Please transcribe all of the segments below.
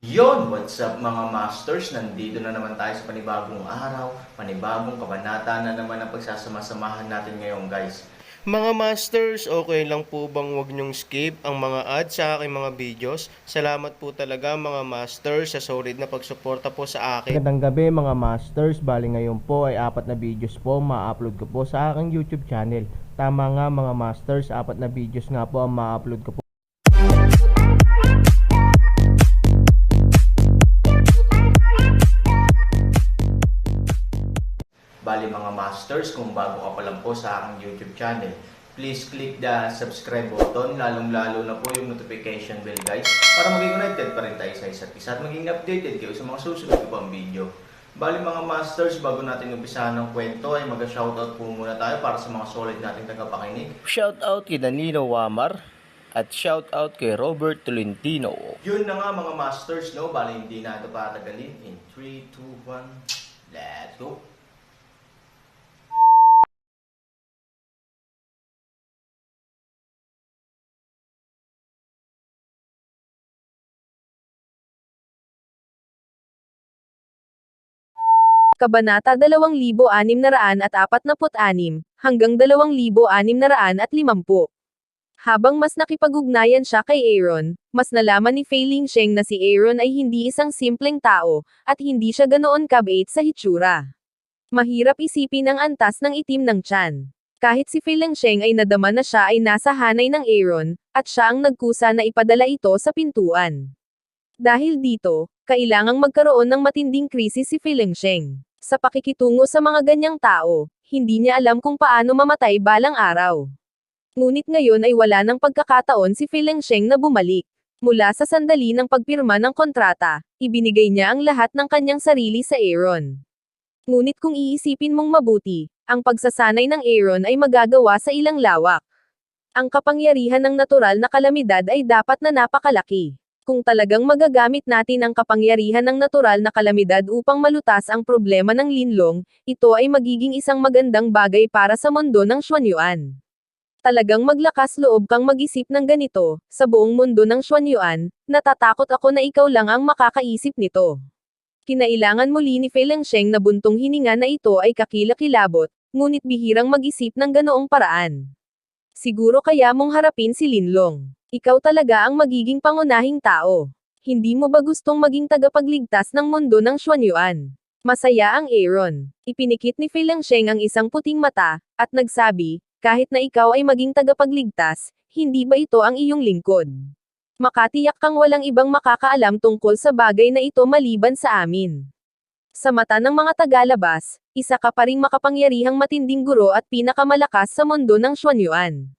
Yon, what's up mga masters? Nandito na naman tayo sa panibagong araw, panibagong kabanata na naman ang pagsasama-samahan natin ngayon guys. Mga masters, okay lang po bang wag nyong skip ang mga ads sa aking mga videos? Salamat po talaga mga masters sa solid na pagsuporta po sa akin. Magandang gabi mga masters, bali ngayon po ay 4 na videos po ma-upload ko po sa aking YouTube channel. Tama nga mga masters, 4 na videos nga po ang ma-upload ko po. Bali mga masters, kung bago ka pa lang po sa aking YouTube channel, please click the subscribe button, lalong-lalo na po yung notification bell guys, para maging connected pa rin tayo sa isa't isa at maging updated kayo sa mga susunod ko pang video. Bali mga masters, bago natin umpisahan ng kwento ay mag-shoutout po muna tayo para sa mga solid nating tagapakinig. Shoutout kay Danilo Wamar at shoutout kay Robert Tolentino. Yun na nga mga masters, no? Bali hindi na ito patagalin. In 3, 2, 1, let's go! Kabanata 2646 hanggang 2650. Habang mas nakipag-ugnayan siya kay Aaron, mas nalaman ni Fei Lingsheng na si Aaron ay hindi isang simpleng tao, at hindi siya ganoon kabait sa hitsura. Mahirap isipin ang antas ng itim ng tiyan. Kahit si Fei Lingsheng ay nadama na siya ay nasa hanay ng Aaron, at siya ang nagkusa na ipadala ito sa pintuan. Dahil dito, kailangang magkaroon ng matinding krisis si Fei Lingsheng. Sa pakikitungo sa mga ganyang tao, hindi niya alam kung paano mamatay balang araw. Ngunit ngayon ay wala ng pagkakataon si Fei Lingsheng na bumalik. Mula sa sandali ng pagpirma ng kontrata, ibinigay niya ang lahat ng kanyang sarili sa Aaron. Ngunit kung iisipin mong mabuti, ang pagsasanay ng Aaron ay magagawa sa ilang lawak. Ang kapangyarihan ng natural na kalamidad ay dapat na napakalaki. Kung talagang magagamit natin ang kapangyarihan ng natural na kalamidad upang malutas ang problema ng linlong, ito ay magiging isang magandang bagay para sa mundo ng Xuanyuan. Talagang maglakas loob kang mag-isip ng ganito, sa buong mundo ng Xuanyuan, natatakot ako na ikaw lang ang makakaisip nito. Kinailangan muli ni Fei Lingsheng na buntong hininga na ito ay kakilakilabot, ngunit bihirang mag-isip ng ganoong paraan. Siguro kaya mong harapin si Linlong. Ikaw talaga ang magiging pangunahing tao. Hindi mo ba gustong maging tagapagligtas ng mundo ng Xuanyuan? Masaya ang Aaron. Ipinikit ni Fei Lingsheng ang isang puting mata, at nagsabi, kahit na ikaw ay maging tagapagligtas, hindi ba ito ang iyong lingkod? Makatiyak kang walang ibang makakaalam tungkol sa bagay na ito maliban sa amin. Sa mata ng mga tagalabas, isa ka pa ring makapangyarihang matinding guro at pinakamalakas sa mundo ng Xuanyuan.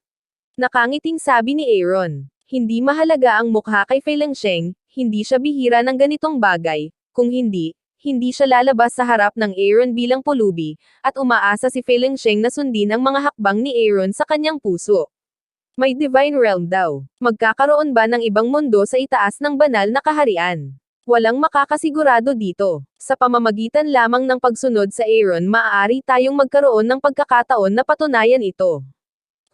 Nakangiting sabi ni Aaron. Hindi mahalaga ang mukha kay Fei Lingsheng, hindi siya bihira ng ganitong bagay, kung hindi, hindi siya lalabas sa harap ng Aaron bilang pulubi, at umaasa si Fei Lingsheng na sundin ang mga hakbang ni Aaron sa kanyang puso. May divine realm daw. Magkakaroon ba ng ibang mundo sa itaas ng banal na kaharian? Walang makakasigurado dito. Sa pamamagitan lamang ng pagsunod sa Aaron maaari tayong magkaroon ng pagkakataon na patunayan ito.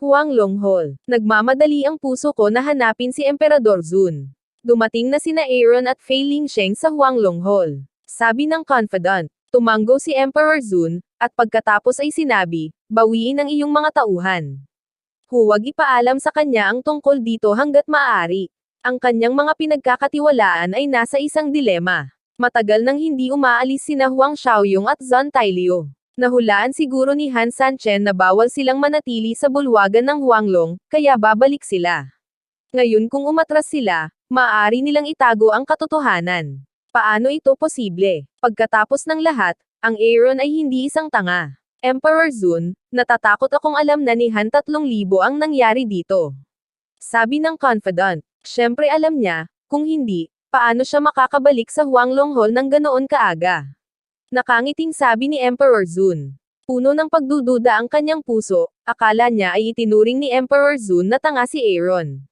Huanglonghol. Nagmamadali ang puso ko na hanapin si Emperador Zun. Dumating na sina Aaron at Fei Lingsheng sa Huanglonghol. Sabi ng confidant. Tumanggo si Emperor Zun, at pagkatapos ay sinabi, bawiin ang iyong mga tauhan. Huwag ipaalam sa kanya ang tungkol dito hanggat maaari. Ang kanyang mga pinagkakatiwalaan ay nasa isang dilema. Matagal nang hindi umaalis sina Huang Xiaoyong at Zhang Tailio. Nahulaan siguro ni Han Sanchen na bawal silang manatili sa bulwagan ng Huanglong, kaya babalik sila. Ngayon kung umatras sila, maaari nilang itago ang katotohanan. Paano ito posible? Pagkatapos ng lahat, ang Aaron ay hindi isang tanga. Emperor Zun, natatakot akong alam na ni Han 3,000 ang nangyari dito. Sabi ng confidant. Siyempre alam niya, kung hindi, paano siya makakabalik sa Huanglong Hall ng ganoon kaaga? Nakangiting sabi ni Emperor Zun. Puno ng pagdududa ang kanyang puso, akala niya ay itinuring ni Emperor Zun na tanga si Aaron.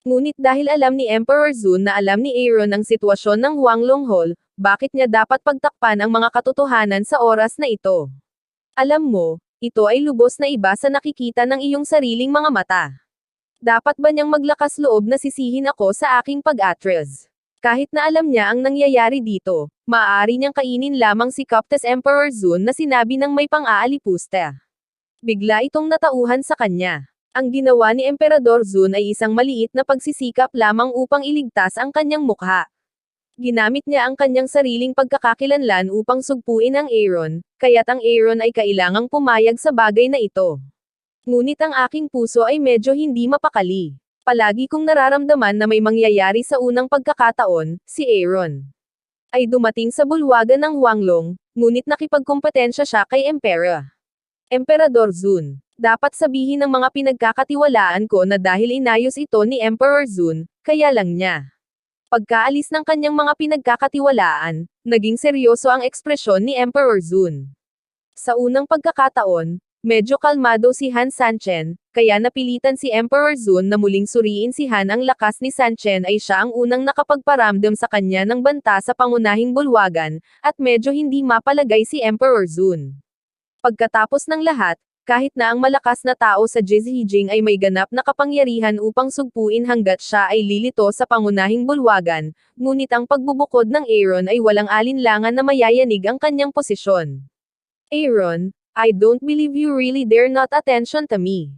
Ngunit dahil alam ni Emperor Zun na alam ni Aaron ang sitwasyon ng Huanglong Hall, bakit niya dapat pagtakpan ang mga katotohanan sa oras na ito? Alam mo, ito ay lubos na iba sa nakikita ng iyong sariling mga mata. Dapat ba niyang maglakas loob na sisihin ako sa aking pag-atres? Kahit na alam niya ang nangyayari dito, maaari niyang kainin lamang si Coptes Emperor Zun na sinabi ng may pang-aalipusta. Bigla itong natauhan sa kanya. Ang ginawa ni Emperador Zun ay isang maliit na pagsisikap lamang upang iligtas ang kanyang mukha. Ginamit niya ang kanyang sariling pagkakakilanlan upang sugpuin ang Aaron, kaya't ang Aaron ay kailangang pumayag sa bagay na ito. Ngunit ang aking puso ay medyo hindi mapakali. Palagi kong nararamdaman na may mangyayari sa unang pagkakataon, si Aaron ay dumating sa bulwagan ng Huanglong, ngunit nakipagkompetensya siya kay Emperador Zun. Dapat sabihin ng mga pinagkakatiwalaan ko na dahil inayos ito ni Emperor Zun, kaya lang niya. Pagkaalis ng kanyang mga pinagkakatiwalaan, naging seryoso ang ekspresyon ni Emperor Zun. Sa unang pagkakataon, medyo kalmado si Han Sanchen, kaya napilitan si Emperor Zun na muling suriin si Han. Ang lakas ni Sanchen ay siya ang unang nakapagparamdam sa kanya ng banta sa pangunahing bulwagan, at medyo hindi mapalagay si Emperor Zun. Pagkatapos ng lahat, kahit na ang malakas na tao sa Jizhijing ay may ganap na kapangyarihan upang sugpuin hanggat siya ay lilito sa pangunahing bulwagan, ngunit ang pagbubukod ng Aaron ay walang alinlangan na mayayanig ang kanyang posisyon. Aaron, I don't believe you really dare not attention to me.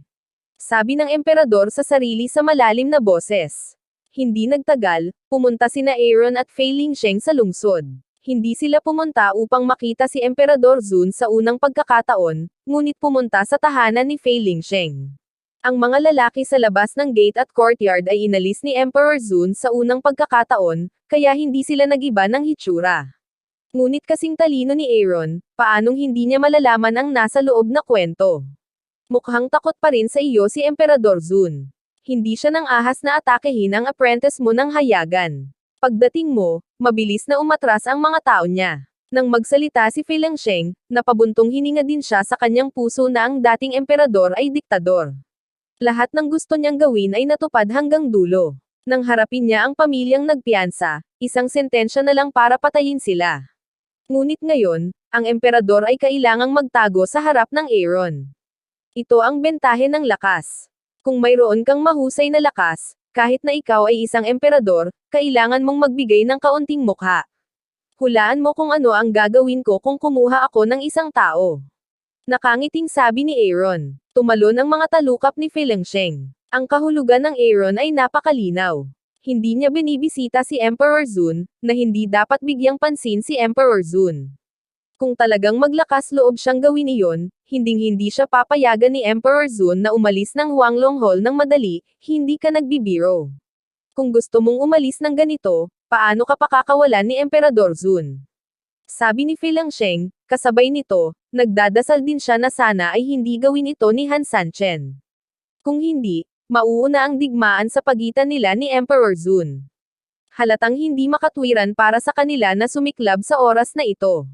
Sabi ng emperador sa sarili sa malalim na boses. Hindi nagtagal, pumunta sina Aaron at Fei Lingsheng sa lungsod. Hindi sila pumunta upang makita si Emperador Zun sa unang pagkakataon, ngunit pumunta sa tahanan ni Fei Lingsheng. Ang mga lalaki sa labas ng gate at courtyard ay inalis ni Emperor Zun sa unang pagkakataon, kaya hindi sila nagiba ng hitsura. Ngunit kasing talino ni Aaron, paanong hindi niya malalaman ang nasa loob na kwento? Mukhang takot pa rin sa iyo si Emperador Zun. Hindi siya nang ahas na atakehin ang apprentice mo ng hayagan. Pagdating mo, mabilis na umatras ang mga tao niya. Nang magsalita si Fei Lingsheng, napabuntong hininga din siya sa kanyang puso na ang dating emperador ay diktador. Lahat ng gusto niyang gawin ay natupad hanggang dulo. Nang harapin niya ang pamilyang nagpiyansa, isang sentensya na lang para patayin sila. Ngunit ngayon, ang emperador ay kailangang magtago sa harap ng Aaron. Ito ang bentahe ng lakas. Kung mayroon kang mahusay na lakas, kahit na ikaw ay isang emperador, kailangan mong magbigay ng kaunting mukha. Hulaan mo kung ano ang gagawin ko kung kumuha ako ng isang tao. Nakangiting sabi ni Aaron. Tumalon ang mga talukap ni Fei Lingsheng. Ang kahulugan ng Aaron ay napakalinaw. Hindi niya binibisita si Emperor Zun, na hindi dapat bigyang pansin si Emperor Zun. Kung talagang maglakas loob siyang gawin iyon, hinding-hindi siya papayagan ni Emperor Zun na umalis ng Huanglong Hall ng madali, hindi ka nagbibiro. Kung gusto mong umalis ng ganito, paano ka pakakawalan ni Emperador Zun? Sabi ni Fei Lingsheng, kasabay nito, nagdadasal din siya na sana ay hindi gawin ito ni Han Sanchen. Kung hindi, mauuna ang digmaan sa pagitan nila ni Emperor Zun. Halatang hindi makatwiran para sa kanila na sumiklab sa oras na ito.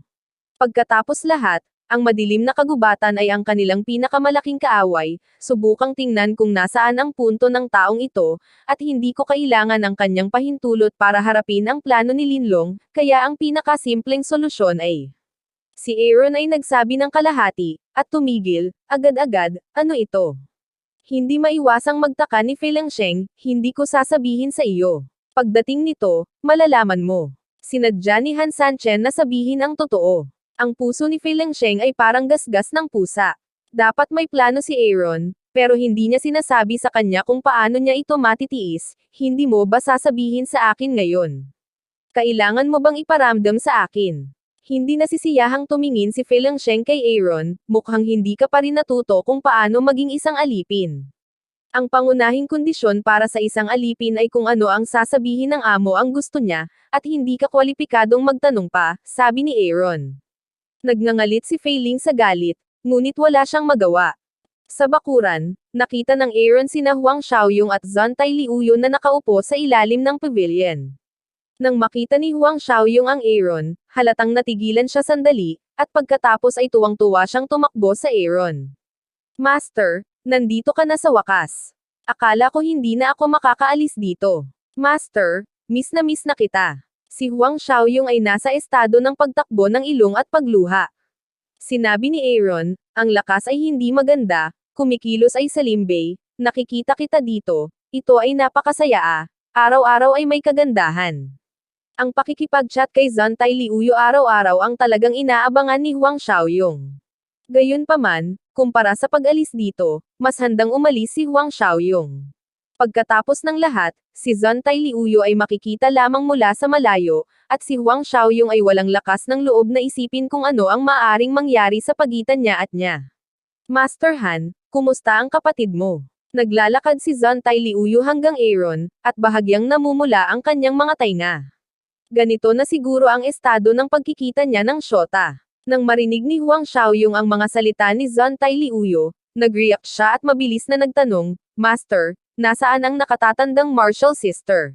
Pagkatapos lahat, ang madilim na kagubatan ay ang kanilang pinakamalaking kaaway, subukang tingnan kung nasaan ang punto ng taong ito, at hindi ko kailangan ang kanyang pahintulot para harapin ang plano ni Linlong, kaya ang pinakasimpleng solusyon ay si Aaron ay nagsabi ng kalahati, at tumigil, agad-agad, ano ito? Hindi maiwasang magtaka ni Fei Lingsheng, hindi ko sasabihin sa iyo. Pagdating nito, malalaman mo. Sinadya ni Han Sanchen na sabihin ang totoo. Ang puso ni Fei Lingsheng ay parang gasgas ng pusa. Dapat may plano si Aaron, pero hindi niya sinasabi sa kanya kung paano niya ito matitiis. Hindi mo ba sasabihin sa akin ngayon? Kailangan mo bang iparamdam sa akin? Hindi nasisiyahang tumingin si Fei Lingsheng kay Aaron, mukhang hindi ka pa rin natuto kung paano maging isang alipin. Ang pangunahing kondisyon para sa isang alipin ay kung ano ang sasabihin ng amo ang gusto niya, at hindi ka kwalipikadong magtanong pa, sabi ni Aaron. Nagngangalit si Fei Ling sa galit, ngunit wala siyang magawa. Sa bakuran, nakita ng Aaron sina Huang Xiaoyong at Zhang Tailiuyo na nakaupo sa ilalim ng pavilion. Nang makita ni Huang Xiaoyong ang Aaron, halatang natigilan siya sandali, at pagkatapos ay tuwang-tuwa siyang tumakbo sa Aaron. Master, nandito ka na sa wakas. Akala ko hindi na ako makakaalis dito. Master, miss na kita. Si Huang Xiaoyong ay nasa estado ng pagtakbo ng ilong at pagluha. Sinabi ni Aaron, ang lakas ay hindi maganda, kumikilos ay salimbay, nakikita kita dito, ito ay napakasaya ah, araw-araw ay may kagandahan. Ang pakikipag-chat kay Zantay Liuyo araw-araw ang talagang inaabangan ni Huang Xiaoyong. Gayunpaman, kumpara sa pag-alis dito, mas handang umalis si Huang Xiaoyong. Pagkatapos ng lahat, si Zantay Liuyo ay makikita lamang mula sa malayo, at si Huang Xiaoyong ay walang lakas ng loob na isipin kung ano ang maaaring mangyari sa pagitan niya at niya. Master Han, kumusta ang kapatid mo? Naglalakad si Zantay Liuyo hanggang Aaron, at bahagyang namumula ang kanyang mga tainga. Ganito na siguro ang estado ng pagkikita niya ng Shota. Nang marinig ni Huang Xiaoyong ang mga salita ni Zantay Liuyo, nag-react siya at mabilis na nagtanong, Master, nasaan ang nakatatandang martial sister?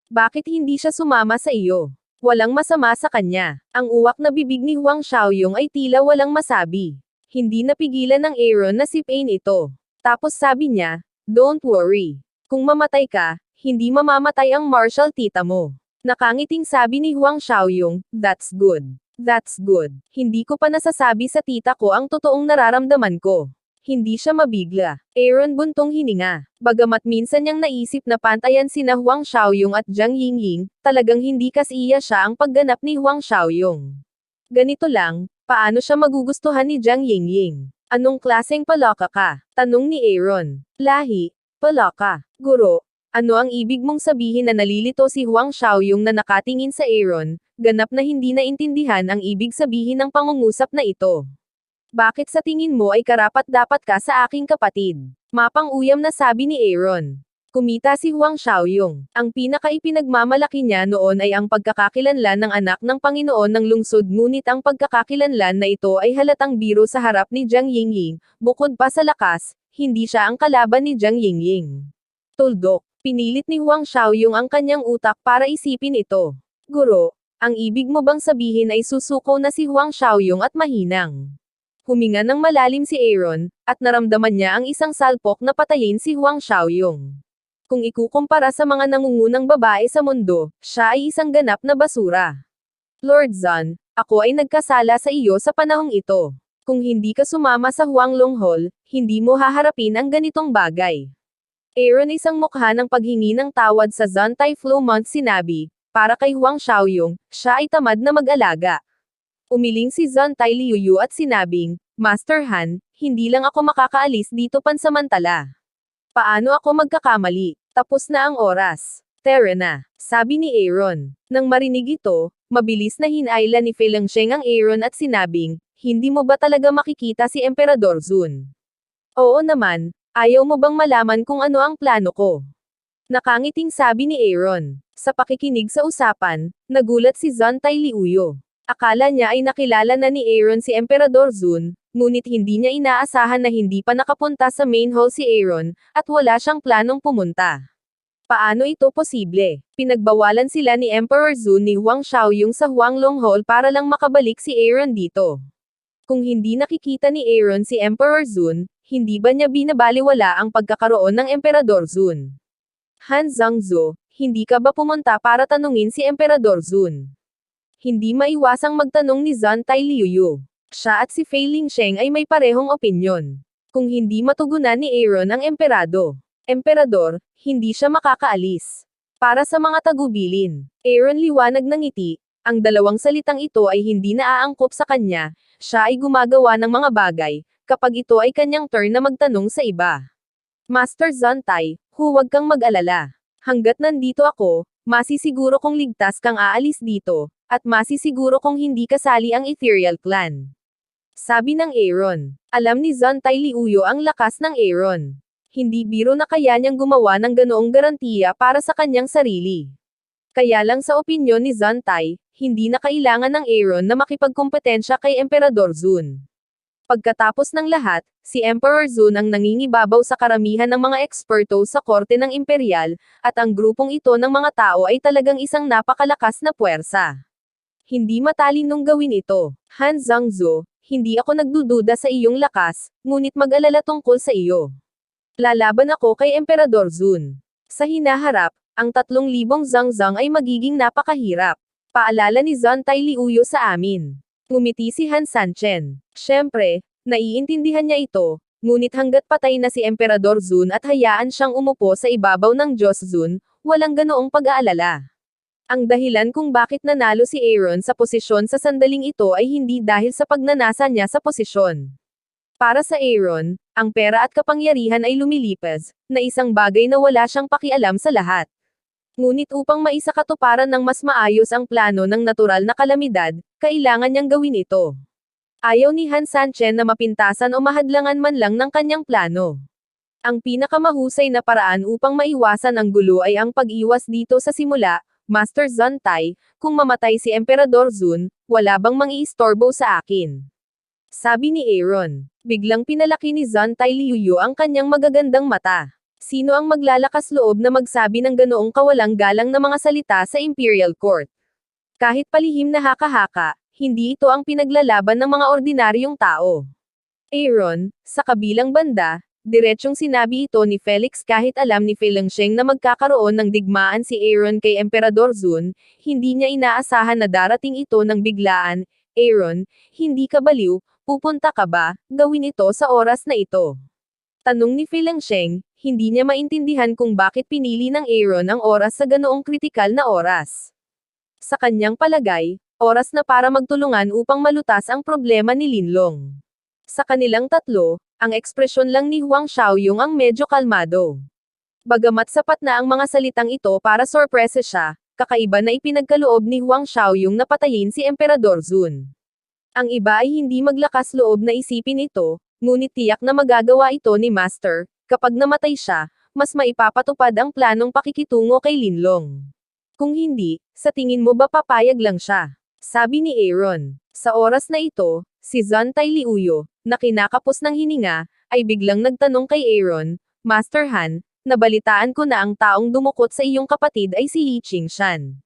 Bakit hindi siya sumama sa iyo? Walang masama sa kanya. Ang uwak na bibig ni Huang Xiaoyong ay tila walang masabi. Hindi napigilan ng Aaron na sipain ito. Tapos sabi niya, Don't worry. Kung mamatay ka, hindi mamamatay ang martial tita mo. Nakangiting sabi ni Huang Xiaoyong, That's good. That's good. Hindi ko pa nasasabi sa tita ko ang totoong nararamdaman ko. Hindi siya mabigla. Aaron buntong hininga. Bagamat minsan niyang naisip na pantayan sina Huang Xiaoyong at Jiang Yingying, talagang hindi kasiya siya ang pagganap ni Huang Xiaoyong. Ganito lang, paano siya magugustuhan ni Jiang Yingying? Anong klaseng palaka ka? Tanong ni Aaron. Lahi, palaka. Guro, ano ang ibig mong sabihin na nalilito si Huang Xiaoyong na nakatingin sa Aaron, ganap na hindi naintindihan ang ibig sabihin ng pangungusap na ito. Bakit sa tingin mo ay karapat-dapat ka sa aking kapatid? Mapang-uyam na sabi ni Aaron. Kumita si Huang Xiaoyong. Ang pinakaipinagmamalaki niya noon ay ang pagkakakilanlan ng anak ng Panginoon ng lungsod, ngunit ang pagkakakilanlan na ito ay halatang biro sa harap ni Jiang Yingying. Bukod pa sa lakas, hindi siya ang kalaban ni Jiang Yingying. Tuldok, pinilit ni Huang Xiaoyong ang kanyang utak para isipin ito. Guro, ang ibig mo bang sabihin ay susuko na si Huang Xiaoyong at mahinang? Huminga ng malalim si Aaron, at naramdaman niya ang isang salpok na patayin si Huang Xiaoyong. Kung ikukumpara sa mga nangungunang babae sa mundo, siya ay isang ganap na basura. Lord Zan, ako ay nagkasala sa iyo sa panahong ito. Kung hindi ka sumama sa Huanglong Hall, hindi mo haharapin ang ganitong bagay. Aaron isang mukha ng paghingi ng tawad sa Zantay Flow Month sinabi, para kay Huang Xiaoyong, siya ay tamad na mag-alaga. Umiling si Zantay Liuyo at sinabing, Master Han, hindi lang ako makakaalis dito pansamantala. Paano ako magkakamali? Tapos na ang oras. Tara na, sabi ni Aaron. Nang marinig ito, mabilis na hinayla ni Fei Lengsheng ang Aaron at sinabing, hindi mo ba talaga makikita si Emperador Zun? Oo naman, ayaw mo bang malaman kung ano ang plano ko? Nakangiting sabi ni Aaron. Sa pakikinig sa usapan, nagulat si Zantay Liuyo. Akala niya ay nakilala na ni Aaron si Emperador Zun, ngunit hindi niya inaasahan na hindi pa nakapunta sa main hall si Aaron, at wala siyang planong pumunta. Paano ito posible? Pinagbawalan sila ni Emperor Zun ni Huang Xiaoyong sa Huanglong Hall para lang makabalik si Aaron dito. Kung hindi nakikita ni Aaron si Emperor Zun, hindi ba niya binabaliwala ang pagkakaroon ng Emperador Zun? Han Zhangzhou, hindi ka ba pumunta para tanungin si Emperador Zun? Hindi maiwasang magtanong ni Zantay Liuyo. Siya at si Fei Lingsheng ay may parehong opinyon. Kung hindi matugunan ni Aaron ang Emperador, hindi siya makakaalis. Para sa mga tagubilin, Aaron liwanag ng ngiti. Ang dalawang salitang ito ay hindi naaangkop sa kanya, siya ay gumagawa ng mga bagay, kapag ito ay kanyang turn na magtanong sa iba. Master Zantay, huwag kang mag-alala. Hanggat nandito ako, masisiguro kong ligtas kang aalis dito, at masisiguro kong hindi kasali ang Ethereal Clan. Sabi ng Aaron. Alam ni Zantay Liuyo ang lakas ng Aaron. Hindi biro na kaya niyang gumawa ng ganoong garantiya para sa kanyang sarili. Kaya lang sa opinyon ni Zantay, hindi na kailangan ng Aaron na makipagkompetensya kay Emperador Zun. Pagkatapos ng lahat, si Emperor Zun ang nangingibabaw sa karamihan ng mga eksperto sa korte ng imperial, at ang grupong ito ng mga tao ay talagang isang napakalakas na puwersa. Hindi matalinong gawin ito. Han Zhangzhou, hindi ako nagdududa sa iyong lakas, ngunit mag-alala tungkol sa iyo. Lalaban ako kay Emperador Zun. Sa hinaharap, ang 3,000 Zhangzhang ay magiging napakahirap. Paalala ni Zantay Liuyo sa amin. Ngumiti si Han Sanchen. Siyempre, naiintindihan niya ito, ngunit hanggat patay na si Emperador Zun at hayaan siyang umupo sa ibabaw ng Diyos Zun, walang ganoong pag-aalala. Ang dahilan kung bakit nanalo si Aaron sa posisyon sa sandaling ito ay hindi dahil sa pagnanasa niya sa posisyon. Para sa Aaron, ang pera at kapangyarihan ay lumilipas, na isang bagay na wala siyang pakialam sa lahat. Ngunit upang maisakatuparan ng mas maayos ang plano ng natural na kalamidad, kailangan niyang gawin ito. Ayaw ni Han Sanchen na mapintasan o mahadlangan man lang ng kanyang plano. Ang pinakamahusay na paraan upang maiwasan ang gulo ay ang pag-iwas dito sa simula, Master Zontai, kung mamatay si Emperador Zun, wala bang mang-iistorbo sa akin? Sabi ni Aaron. Biglang pinalaki ni Zontai Liuyu ang kanyang magagandang mata. Sino ang maglalakas loob na magsabi ng ganoong kawalang galang na mga salita sa Imperial Court? Kahit palihim na haka-haka, hindi ito ang pinaglalaban ng mga ordinaryong tao. Aaron, sa kabilang banda, diretsyong sinabi ito ni Felix kahit alam ni Fei Lingsheng na magkakaroon ng digmaan si Aaron kay Emperador Zun, hindi niya inaasahan na darating ito ng biglaan. Aaron, hindi ka baliw, pupunta ka ba, gawin ito sa oras na ito? Tanong ni Fei Lingsheng, hindi niya maintindihan kung bakit pinili ng Aaron ang oras sa ganoong kritikal na oras. Sa kanyang palagay, oras na para magtulungan upang malutas ang problema ni Linlong. Sa kanilang tatlo, ang ekspresyon lang ni Huang Xiaoyong ang medyo kalmado. Bagamat sapat na ang mga salitang ito para sorpresa siya, kakaiba na ipinagkaloob ni Huang Xiaoyong na patayin si Emperador Zun. Ang iba ay hindi maglakas loob na isipin ito, ngunit tiyak na magagawa ito ni Master, kapag namatay siya, mas maipapatupad ang planong pakikitungo kay Linlong. Kung hindi, sa tingin mo ba papayag lang siya? Sabi ni Aaron. Sa oras na ito, si Zontai Liuyo, na kinakapos ng hininga, ay biglang nagtanong kay Aaron, Master Han, nabalitaan ko na ang taong dumukot sa iyong kapatid ay si Yi Qingshan.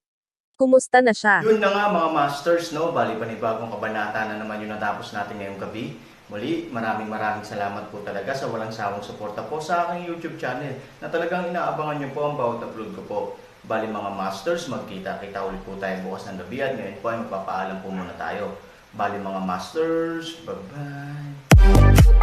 Kumusta na siya? Yun na nga mga masters, no? Bali panibagong kabanata na naman yung natapos natin ngayong gabi. Muli, maraming salamat po talaga sa walang sawang suporta po sa aking YouTube channel na talagang inaabangan nyo po ang bawat upload ko po. Bali mga masters, magkita-kita ulit po tayo bukas ng gabi at ngayon po ay magpapaalam po muna tayo. Bali mga masters, bye-bye!